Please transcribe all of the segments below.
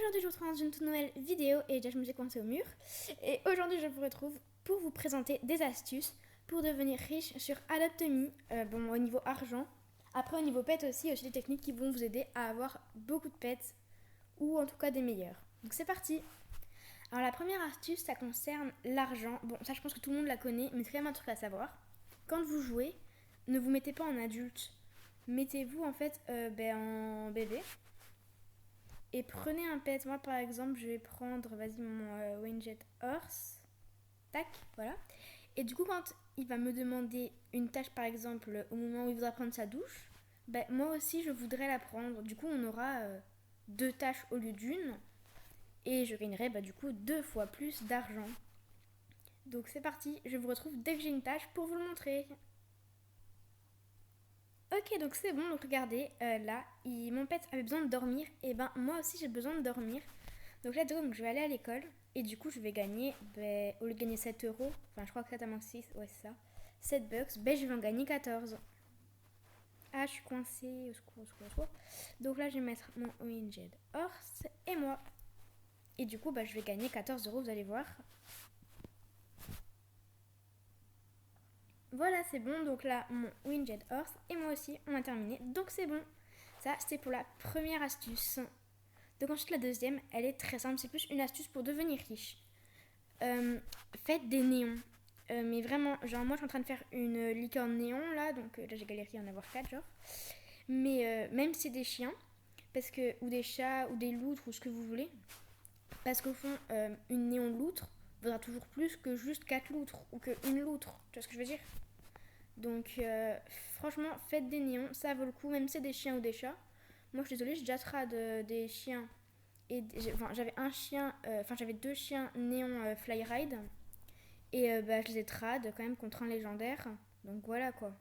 Aujourd'hui je vous retrouve dans une toute nouvelle vidéo et déjà je me suis coincée au mur. Et aujourd'hui je vous retrouve pour vous présenter des astuces pour devenir riche sur Adopt.me, au niveau argent. Après au niveau pet aussi des techniques qui vont vous aider à avoir beaucoup de pets ou en tout cas des meilleurs. Donc c'est parti. Alors la première astuce ça concerne l'argent. Bon ça je pense que tout le monde la connaît mais c'est quand même un truc à savoir. Quand vous jouez, ne vous mettez pas en adulte. Mettez-vous en fait en bébé. Et prenez un pet. Moi, par exemple, je vais prendre, mon Winged Horse. Tac, voilà. Et du coup, quand il va me demander une tâche, par exemple, au moment où il voudra prendre sa douche, moi aussi, je voudrais la prendre. Du coup, on aura deux tâches au lieu d'une. Et je gagnerai, du coup, 2 fois plus d'argent. Donc, c'est parti. Je vous retrouve dès que j'ai une tâche pour vous le montrer. Ok, donc c'est bon, donc regardez, là, mon pet avait besoin de dormir, et moi aussi j'ai besoin de dormir. Donc là, donc, je vais aller à l'école, et du coup je vais gagner, au lieu de gagner 7 euros, enfin je crois que 7 à moins 6, ouais c'est ça, 7 bucks, je vais en gagner 14. Ah, je suis coincée, au secours, au secours, au secours. Donc là, je vais mettre mon Winged Horse et moi. Et du coup, je vais gagner 14 euros, vous allez voir. Voilà, c'est bon. Donc là, mon Winged Horse et moi aussi, on a terminé. Donc c'est bon. Ça, c'était pour la première astuce. Donc ensuite, la deuxième, elle est très simple. C'est plus une astuce pour devenir riche. Faites des néons. Mais vraiment, genre moi, je suis en train de faire une licorne néon, là. Donc là, j'ai galéré à en avoir 4, genre. Mais même si c'est des chiens, parce que, ou des chats, ou des loutres, ou ce que vous voulez. Parce qu'au fond, une néon loutre vaudra toujours plus que juste 4 loutres, ou qu'une loutre. Tu vois ce que je veux dire? Donc franchement, faites des néons, ça vaut le coup, même si c'est des chiens ou des chats. Moi je suis désolée, j'ai déjà trad des chiens. J'avais un chien, j'avais 2 chiens néons Flyride. Et je les ai trad quand même contre un légendaire. Donc voilà quoi.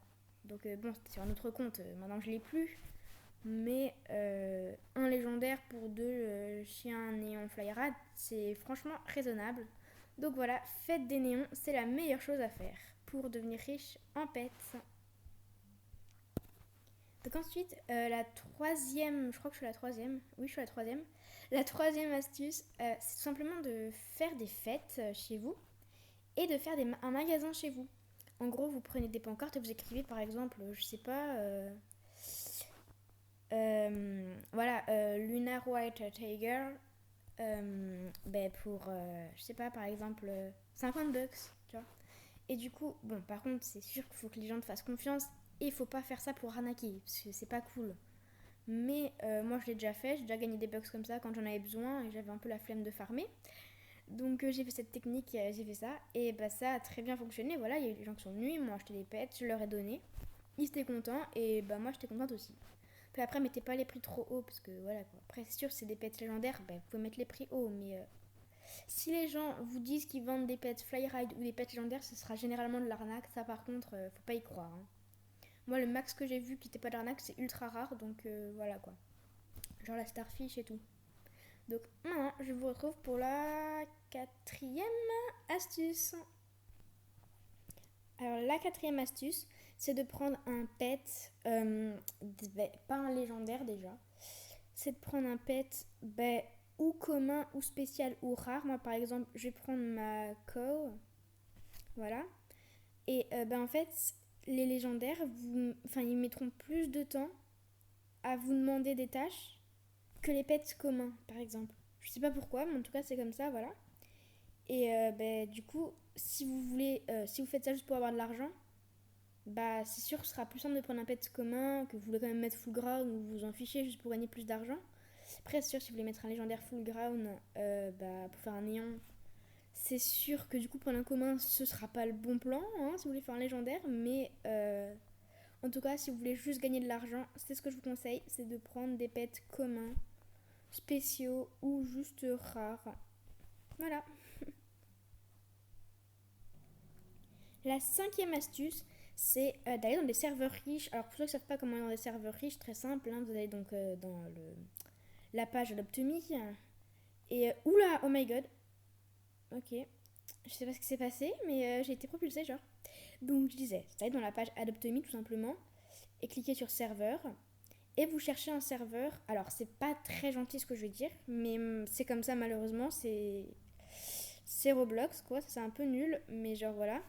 Donc bon, c'était sur un autre compte, maintenant je l'ai plus. Mais un légendaire pour 2 chiens néons Flyride, c'est franchement raisonnable. Donc voilà, faites des néons, c'est la meilleure chose à faire pour devenir riche en pets. Donc ensuite, la troisième, je crois que je suis la troisième. Oui, je suis la troisième. La troisième astuce, c'est tout simplement de faire des fêtes chez vous et de faire un magasin chez vous. En gros, vous prenez des pancartes et vous écrivez par exemple, je sais pas, Lunar White Tiger pour, je sais pas, par exemple, 50 bucks, tu vois. Et du coup, bon, par contre, c'est sûr qu'il faut que les gens te fassent confiance et il faut pas faire ça pour arnaquer, parce que c'est pas cool. Mais moi, je l'ai déjà fait, j'ai déjà gagné des bucks comme ça quand j'en avais besoin et j'avais un peu la flemme de farmer. Donc j'ai fait cette technique, j'ai fait ça, et ça a très bien fonctionné. Voilà, il y a eu des gens qui sont venus, ils m'ont acheté des pets, je leur ai donné. Ils étaient contents, et moi j'étais contente aussi. Puis après, mettez pas les prix trop haut, parce que voilà quoi. Après, c'est sûr, c'est des pets légendaires, vous pouvez mettre les prix hauts, mais si les gens vous disent qu'ils vendent des pets Flyride ou des pets légendaires, ce sera généralement de l'arnaque. Ça, par contre, faut pas y croire. Hein. Moi, le max que j'ai vu qui était pas de l'arnaque, c'est ultra rare, donc voilà quoi. Genre la Starfish et tout. Donc maintenant, je vous retrouve pour la quatrième astuce. Alors la quatrième astuce, c'est de prendre un pet, pas un légendaire déjà. C'est de prendre un pet ou commun ou spécial ou rare. Moi par exemple, je vais prendre ma cow. Voilà. Et en fait, les légendaires, ils mettront plus de temps à vous demander des tâches que les pets communs, par exemple. Je sais pas pourquoi, mais en tout cas, c'est comme ça, voilà. Et du coup, si vous faites ça juste pour avoir de l'argent, c'est sûr que ce sera plus simple de prendre un pet commun, que vous voulez quand même mettre full ground ou vous en fichez juste pour gagner plus d'argent. Après, c'est sûr, si vous voulez mettre un légendaire full ground pour faire un néant, c'est sûr que du coup, prendre un commun, ce sera pas le bon plan, hein, si vous voulez faire un légendaire, mais en tout cas, si vous voulez juste gagner de l'argent, c'est ce que je vous conseille, c'est de prendre des pets communs, spéciaux ou juste rares. Voilà. La cinquième astuce, c'est d'aller dans des serveurs riches. Alors pour ceux qui ne savent pas comment aller dans des serveurs riches, très simple, hein, vous allez donc dans la page Adopt.me et oula, oh my god, ok, je sais pas ce qui s'est passé, mais j'ai été propulsée genre. Donc je disais, vous allez dans la page Adopt.me tout simplement et cliquez sur serveur et vous cherchez un serveur. Alors, c'est pas très gentil ce que je vais dire, mais c'est comme ça malheureusement, c'est Roblox quoi, c'est un peu nul, mais genre voilà.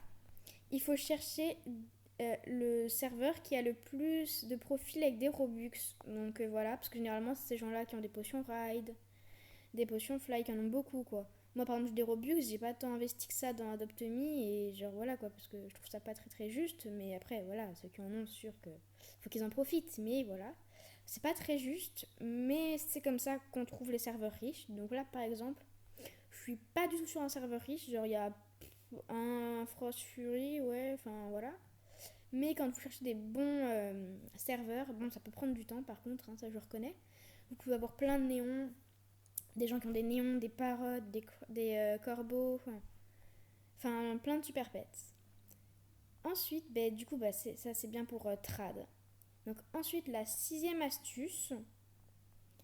Il faut chercher le serveur qui a le plus de profils avec des Robux. Donc voilà, parce que généralement, c'est ces gens-là qui ont des potions Ride, des potions Fly, qui en ont beaucoup quoi. Moi par exemple, j'ai des Robux, j'ai pas tant investi que ça dans Adopt Me et genre voilà quoi, parce que je trouve ça pas très très juste, mais après voilà, ceux qui en ont, sûr que faut qu'ils en profitent, mais voilà. C'est pas très juste, mais c'est comme ça qu'on trouve les serveurs riches. Donc là par exemple, je suis pas du tout sur un serveur riche, genre il y a un Frost Fury, ouais, enfin voilà. Mais quand vous cherchez des bons serveurs, bon, ça peut prendre du temps par contre, hein, ça je reconnais. Vous pouvez avoir plein de néons, des gens qui ont des néons, des parottes, des corbeaux, enfin plein de super pets. Ensuite, du coup, ça c'est bien pour trad. Donc ensuite, la sixième astuce,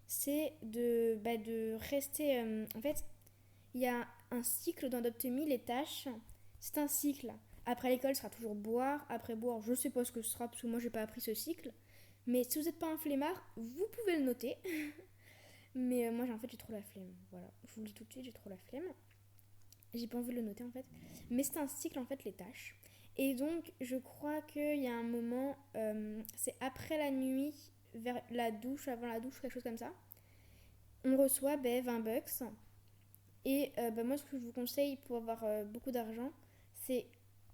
c'est de rester... en fait, il y a un cycle dans Adopt Me, les tâches. C'est un cycle. Après l'école, ce sera toujours boire. Après boire, je sais pas ce que ce sera parce que moi, j'ai pas appris ce cycle. Mais si vous n'êtes pas un flemmard, vous pouvez le noter. Mais moi, en fait, j'ai trop la flemme. Voilà, je vous le dis tout de suite, j'ai trop la flemme. J'ai pas envie de le noter en fait. Mais c'est un cycle en fait, les tâches. Et donc, je crois qu'il y a un moment, c'est après la nuit, vers la douche, avant la douche, quelque chose comme ça. On reçoit 20 bucks. Et moi, ce que je vous conseille pour avoir beaucoup d'argent, c'est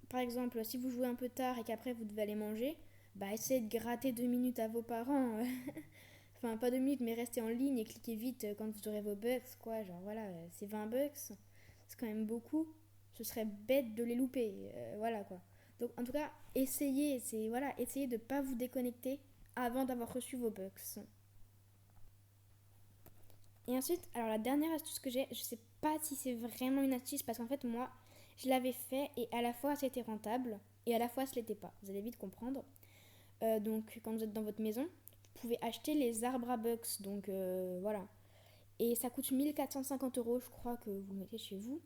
par exemple, si vous jouez un peu tard et qu'après vous devez aller manger, essayez de gratter 2 minutes à vos parents. Enfin, pas 2 minutes, mais restez en ligne et cliquez vite quand vous aurez vos bucks, quoi. Genre voilà, c'est 20 bucks, c'est quand même beaucoup. Ce serait bête de les louper, voilà quoi. Donc en tout cas, essayez de pas vous déconnecter avant d'avoir reçu vos bucks. Et ensuite, alors la dernière astuce que j'ai, je sais pas si c'est vraiment une astuce parce qu'en fait moi, je l'avais fait et à la fois c'était rentable et à la fois ce l'était pas. Vous allez vite comprendre. Donc quand vous êtes dans votre maison, vous pouvez acheter les arbres à bucks. Donc voilà. Et ça coûte 1450 € je crois que vous mettez chez vous.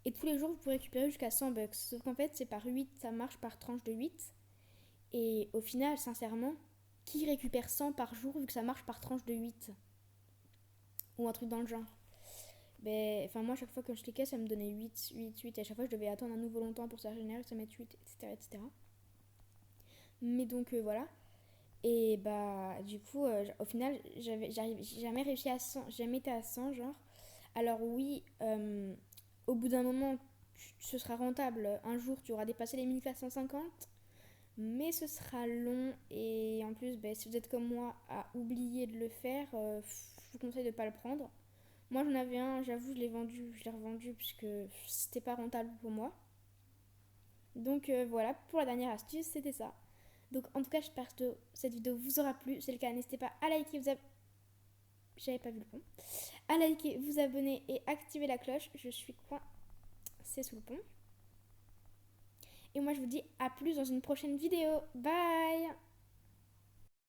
Et tous les jours vous pouvez récupérer jusqu'à 100 bucks. Sauf qu'en fait c'est par 8, ça marche par tranche de 8. Et au final, sincèrement, qui récupère 100 par jour vu que ça marche par tranche de 8 ou un truc dans le genre. Enfin moi, chaque fois que je cliquais, ça me donnait 8, 8, 8. Et à chaque fois, je devais attendre un nouveau longtemps pour ça régénérer, ça mette 8, etc., etc. Mais donc voilà. Et du coup, au final, j'ai jamais réussi à 100, j'ai jamais été à 100, genre. Alors oui, au bout d'un moment, ce sera rentable. Un jour, tu auras dépassé les 1450. Mais ce sera long et en plus, si vous êtes comme moi à oublier de le faire, je vous conseille de ne pas le prendre. Moi j'en avais un, j'avoue, je l'ai revendu puisque c'était pas rentable pour moi. Donc voilà, pour la dernière astuce, c'était ça. Donc en tout cas, j'espère que cette vidéo vous aura plu. Si c'est le cas, n'hésitez pas à liker, j'avais pas vu le pont. À liker, vous abonner et activer la cloche. Je suis quoi? C'est sous le pont. Et moi je vous dis à plus dans une prochaine vidéo. Bye!